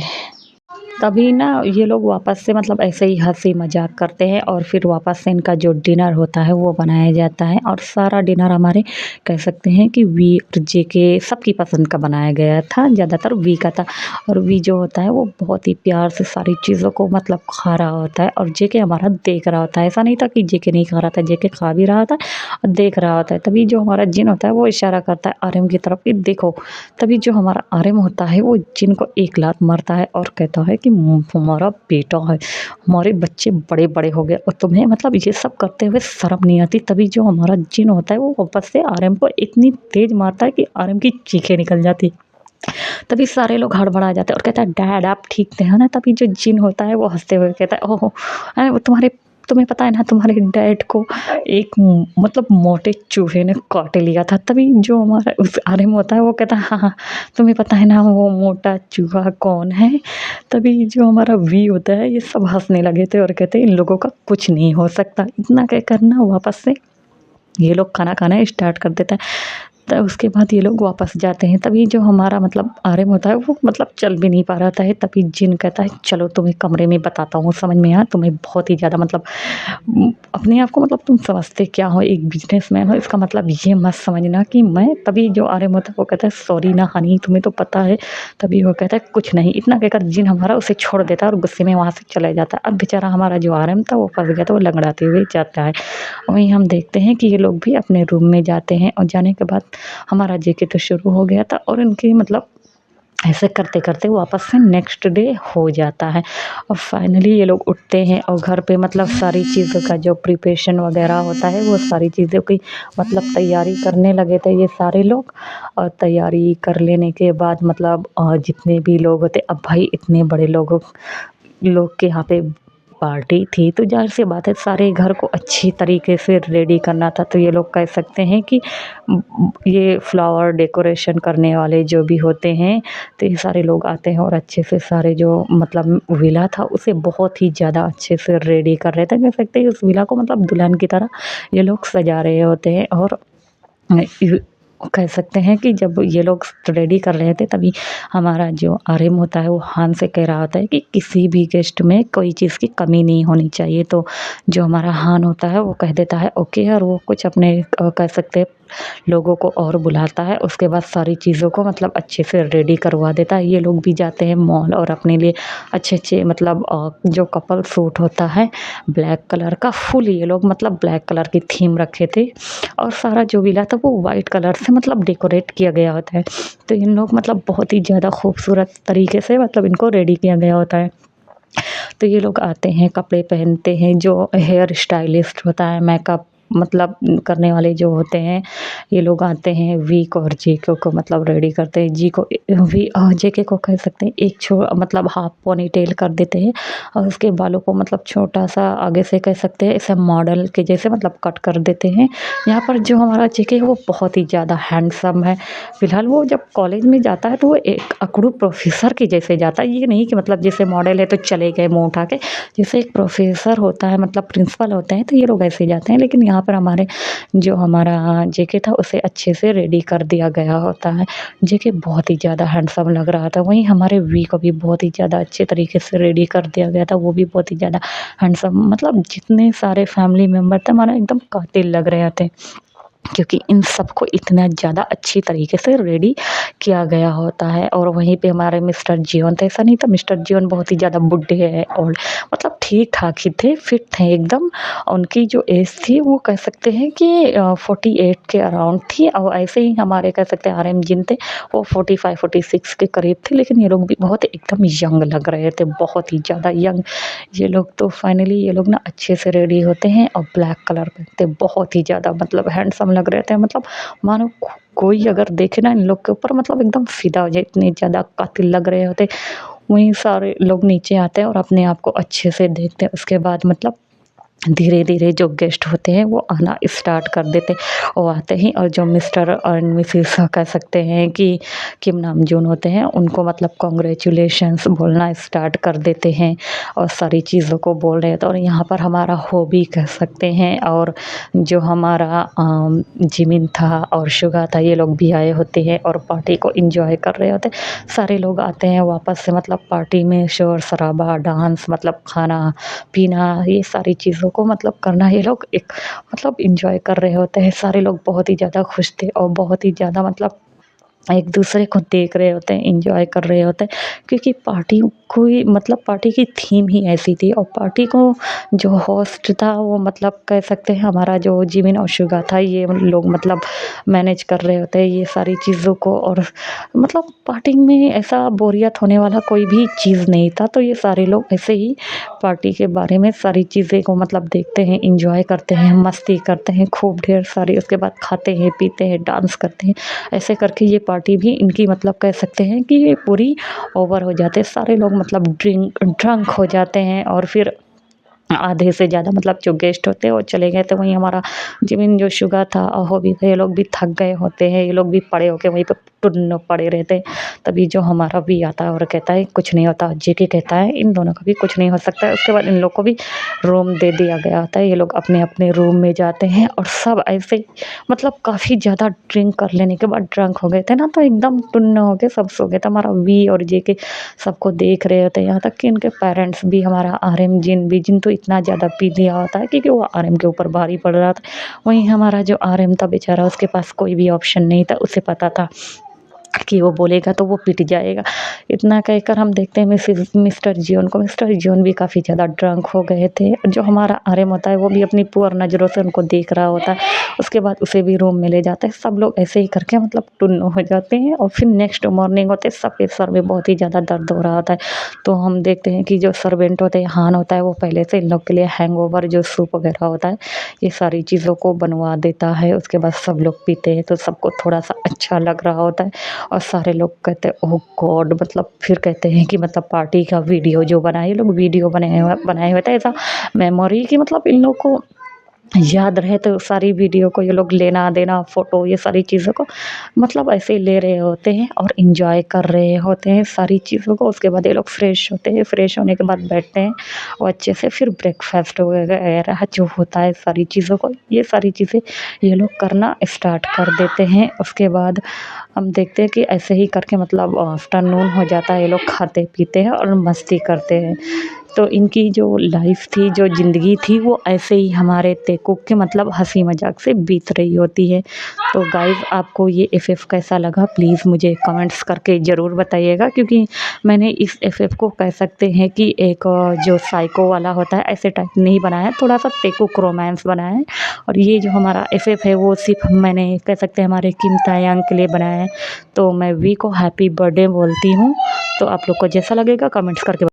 तभी ना ये लोग वापस से मतलब ऐसे ही हँसी मज़ाक करते हैं और फिर वापस से इनका जो डिनर होता है वो बनाया जाता है और सारा डिनर हमारे कह सकते हैं कि वी और जेके सबकी पसंद का बनाया गया था, ज़्यादातर वी का था। और वी जो होता है वो बहुत ही प्यार से सारी चीज़ों को मतलब खा रहा होता है और जेके हमारा देख रहा होता है। ऐसा नहीं था कि जेके नहीं खा रहा था, जेके खा भी रहा था और देख रहा होता है। तभी जो हमारा जिन होता है वो इशारा करता है आर्यन की तरफ कि देखो। तभी जो हमारा आर्यन होता है वो जिन को एक लात मारता है और कहता है कि हमारा बेटा है, हमारे बच्चे बड़े-बड़े हो गए और तुम्हें मतलब ये सब करते हुए शर्म नहीं आती। तभी जो हमारा जिन होता है वो वापस से आर्यन को इतनी तेज़ मारता है कि आर्यन की चीखें निकल जाती। तभी सारे लोग हड़बड़ा जाते हैं और कहता है डैड आप ठीक थे है ना? तभी जो जिन होता है वो हँसते हुए कहता है ओह! वो तुम्हारे तुम्हें पता है ना तुम्हारे डैड को एक मतलब मोटे चूहे ने काट लिया था। तभी जो हमारा उस आर्यन होता है वो कहता है हाँ, हाँ, तुम्हें पता है ना वो मोटा चूहा कौन है? तभी जो हमारा वी होता है ये सब हँसने लगे थे और कहते इन लोगों का कुछ नहीं हो सकता। इतना कहकर ना वापस से ये लोग खाना खाना स्टार्ट कर देता है। तो उसके बाद ये लोग वापस जाते हैं। तभी जो हमारा मतलब आर्यन होता है वो मतलब चल भी नहीं पा रहा था। तभी जिन कहता है चलो तुम्हें कमरे में बताता हूँ, समझ में आया तुम्हें बहुत ही ज़्यादा मतलब अपने आप को मतलब तुम समझते क्या हो, एक बिजनेसमैन हो, इसका मतलब ये मत समझना कि मैं। तभी जो आर्यन होता है वो कहता है सॉरी ना हनी, तुम्हें तो पता है। तभी वो कहता है कुछ नहीं। इतना कहकर जिन हमारा उसे छोड़ देता है और गुस्से में वहाँ से चला जाता है। अब बेचारा हमारा जो आर्यन था वो फंस गया था, वो लंगड़ाते हुए जाता है। वहीं हम देखते हैं कि ये लोग भी अपने रूम में जाते हैं और जाने के बाद हमारा जेके तो शुरू हो गया था और इनकी मतलब ऐसे करते करते वापस से नेक्स्ट डे हो जाता है। और फाइनली ये लोग उठते हैं और घर पे मतलब सारी चीज़ों का जो प्रिपरेशन वगैरह होता है वो सारी चीज़ों की मतलब तैयारी करने लगे थे ये सारे लोग। और तैयारी कर लेने के बाद मतलब जितने भी लोग होते, अब भाई इतने बड़े लोगों लोग के यहाँ पे पार्टी थी तो ज़ाहिर सी बात है सारे घर को अच्छी तरीके से रेडी करना था। तो ये लोग कह सकते हैं कि ये फ्लावर डेकोरेशन करने वाले जो भी होते हैं तो ये सारे लोग आते हैं और अच्छे से सारे जो मतलब विला था उसे बहुत ही ज़्यादा अच्छे से रेडी कर रहे थे। कह सकते हैं उस विला को मतलब दुल्हन की तरह ये लोग सजा रहे होते हैं। और कह सकते हैं कि जब ये लोग रेडी कर रहे थे तभी हमारा जो आर्यन होता है वो हान से कह रहा होता है कि किसी भी गेस्ट में कोई चीज़ की कमी नहीं होनी चाहिए। तो जो हमारा हान होता है वो कह देता है ओके, और वो कुछ अपने कह सकते हैं लोगों को और बुलाता है। उसके बाद सारी चीज़ों को मतलब अच्छे से रेडी करवा देता है। ये लोग भी जाते हैं मॉल और अपने लिए अच्छे अच्छे मतलब जो कपल सूट होता है ब्लैक कलर का, फुल ये लोग मतलब ब्लैक कलर की थीम रखे थे। और सारा जो विला था वो वाइट कलर से मतलब डेकोरेट किया गया होता है। तो इन लोग मतलब बहुत ही ज़्यादा खूबसूरत तरीके से मतलब इनको रेडी किया गया होता है। तो ये लोग आते हैं, कपड़े पहनते हैं, जो हेयर स्टाइलिस्ट होता है, मेकअप मतलब करने वाले जो होते हैं ये लोग आते हैं वी को और जेके को मतलब रेडी करते हैं। जी को वी जेके को कह सकते हैं एक मतलब हाफ पोनी टेल कर देते हैं और उसके बालों को मतलब छोटा सा आगे से कह सकते हैं ऐसे मॉडल के जैसे मतलब कट कर देते हैं। यहाँ पर जो हमारा जेके है वो बहुत ही ज़्यादा हैंडसम है। फिलहाल वो जब कॉलेज में जाता है तो वो एक अकड़ू प्रोफेसर के जैसे जाता है। ये नहीं कि मतलब जैसे मॉडल है तो चले गए मुँह उठा के, जैसे एक प्रोफेसर होता है मतलब प्रिंसिपल होते हैं तो ये लोग ऐसे जाते हैं। लेकिन यहाँ पर हमारे जो हमारा जेके था उसे अच्छे से रेडी कर दिया गया होता है। जेके बहुत ही ज़्यादा हैंडसम लग रहा था। वहीं हमारे वी को भी बहुत ही ज़्यादा अच्छे तरीके से रेडी कर दिया गया था, वो भी बहुत ही ज़्यादा हैंडसम मतलब जितने सारे फैमिली मेम्बर थे हमारा एकदम कातिल लग रहे थे, क्योंकि इन सबको इतना ज़्यादा अच्छी तरीके से रेडी किया गया होता है। और वहीं पे हमारे मिस्टर जीवन थे, ऐसा नहीं था मिस्टर जीवन बहुत ही ज़्यादा बुड्ढे हैं और मतलब ठीक ठाक ही थे, फिट थे एकदम। उनकी जो एज थी वो कह सकते हैं कि 48 के अराउंड थी। और ऐसे ही हमारे कह सकते हैं आर्यन जिन थे वो 45-46 के करीब थे। लेकिन ये लोग भी बहुत एकदम यंग लग रहे थे, बहुत ही ज़्यादा यंग ये लोग। तो फाइनली ये लोग ना अच्छे से रेडी होते हैं और ब्लैक कलर पहनते, बहुत ही ज़्यादा मतलब हैंडसम लग रहे थे। मतलब मानो कोई अगर देखे ना इन लोग के ऊपर मतलब एकदम फिदा हो जाए, इतने ज़्यादा कातिल लग रहे होते। वहीं सारे लोग नीचे आते हैं और अपने आप को अच्छे से देखते हैं। उसके बाद मतलब धीरे धीरे जो गेस्ट होते हैं वो आना स्टार्ट कर देते। वो आते ही और जो मिस्टर और मिसेस कह सकते हैं कि किम नाम जून होते हैं उनको मतलब कॉन्ग्रेचुलेशंस बोलना स्टार्ट कर देते हैं और सारी चीज़ों को बोल रहे थे। और यहाँ पर हमारा हॉबी कह सकते हैं और जो हमारा जिमिन था और शुगा था ये लोग भी आए होते हैं और पार्टी को इंजॉय कर रहे होते। सारे लोग आते हैं वापस से मतलब पार्टी में शोर शराबा डांस मतलब खाना पीना ये सारी चीज़ों को मतलब करना ये लोग एक मतलब एंजॉय कर रहे होते हैं। सारे लोग बहुत ही ज़्यादा खुश थे और बहुत ही ज़्यादा मतलब एक दूसरे को देख रहे होते हैं, एंजॉय कर रहे होते हैं। क्योंकि पार्टी कोई मतलब पार्टी की थीम ही ऐसी थी और पार्टी को जो होस्ट था वो मतलब कह सकते हैं हमारा जो जिमिन और शुगा था ये लोग मतलब मैनेज कर रहे होते हैं ये सारी चीज़ों को। और मतलब पार्टी में ऐसा बोरियत होने वाला कोई भी चीज़ नहीं था। तो ये सारे लोग ऐसे ही पार्टी के बारे में सारी चीज़ें को मतलब देखते हैं, एंजॉय करते हैं, मस्ती करते हैं खूब ढेर सारी। उसके बाद खाते हैं, पीते हैं, डांस करते हैं। ऐसे करके ये पार्टी भी इनकी मतलब कह सकते हैं कि ये पूरी ओवर हो जाते हैं। सारे लोग मतलब ड्रंक हो जाते हैं और फिर आधे से ज़्यादा मतलब जो गेस्ट होते हैं वो चले गए थे, वहीं हमारा जिमिन जो शुगा था वो भी थे, ये लोग भी थक गए होते हैं, ये लोग भी पड़े होके वहीं पे टुन्न पड़े रहते हैं। तभी जो हमारा भी आता है और कहता है कुछ नहीं होता, जेके कहता है इन दोनों का भी कुछ नहीं हो सकता है। उसके बाद इन लोग को भी रूम दे दिया गया होता है, ये लोग अपने अपने रूम में जाते हैं और सब ऐसे मतलब काफ़ी ज़्यादा ड्रिंक कर लेने के बाद ड्रंक हो गए थे ना, तो एकदम टुन्न हो के सब सो गए थे। हमारा वी और जेके सबको देख रहे होते हैं, यहाँ तक कि इनके पेरेंट्स भी, हमारा आरएम जिन तो इतना ज़्यादा पी लिया होता है क्योंकि वो आरएम के ऊपर भारी पड़ रहा था। वहीं हमारा जो आरएम था बेचारा, उसके पास कोई भी ऑप्शन नहीं था, उसे पता था कि वो बोलेगा तो वो पिट जाएगा। इतना कहकर हम देखते हैं मिस्टर जियोन भी काफ़ी ज़्यादा ड्रंक हो गए थे। जो हमारा आरएम होता है वो भी अपनी पुअर नज़रों से उनको देख रहा होता है। उसके बाद उसे भी रूम में ले जाता है। सब लोग ऐसे ही करके मतलब टुन्न हो जाते हैं और फिर नेक्स्ट मॉर्निंग होते हैं, सबके सर में बहुत ही ज़्यादा दर्द हो रहा होता है। तो हम देखते हैं कि जो सर्वेंट होते हैं, हान होता है, वो पहले से इन लोग के लिए हैंगओवर जो सूप वगैरह होता है, ये सारी चीज़ों को बनवा देता है। उसके बाद सब लोग पीते हैं तो सबको थोड़ा सा अच्छा लग रहा होता है और सारे लोग कहते हैं ओह गॉड, मतलब फिर कहते हैं कि मतलब पार्टी का वीडियो जो बनाए, ये लोग वीडियो बनाए हुए थे ऐसा मेमोरी कि मतलब इन लोग को याद रहे, तो सारी वीडियो को ये लोग लेना देना फ़ोटो ये सारी चीज़ों को मतलब ऐसे ही ले रहे होते हैं और इन्जॉय कर रहे होते हैं सारी चीज़ों को। उसके बाद ये लोग फ्रेश होते हैं, फ्रेश होने के बाद बैठते हैं और अच्छे से फिर ब्रेकफास्ट वगैरह जो होता है सारी चीज़ों को, ये सारी चीज़ें ये लोग करना स्टार्ट कर देते हैं। उसके बाद हम देखते हैं कि ऐसे ही करके मतलब आफ्टरनून हो जाता है, ये लोग खाते पीते हैं और मस्ती करते हैं। तो इनकी जो लाइफ थी, जो ज़िंदगी थी, वो ऐसे ही हमारे तेकुक के मतलब हंसी मजाक से बीत रही होती है। तो गाइस आपको ये एफएफ कैसा लगा प्लीज़ मुझे कमेंट्स करके ज़रूर बताइएगा, क्योंकि मैंने इस एफएफ को कह सकते हैं कि एक जो साइको वाला होता है ऐसे टाइप नहीं बनाया, थोड़ा सा तेकुक रोमांस बनाया है। और ये जो हमारा एफएफ है वो सिर्फ मैंने कह सकते हैं हमारे किम तायांग के लिए बनाया है। तो मैं वी को हैप्पी बर्थडे बोलती हूँ। तो आप लोग को जैसा लगेगा कमेंट्स करके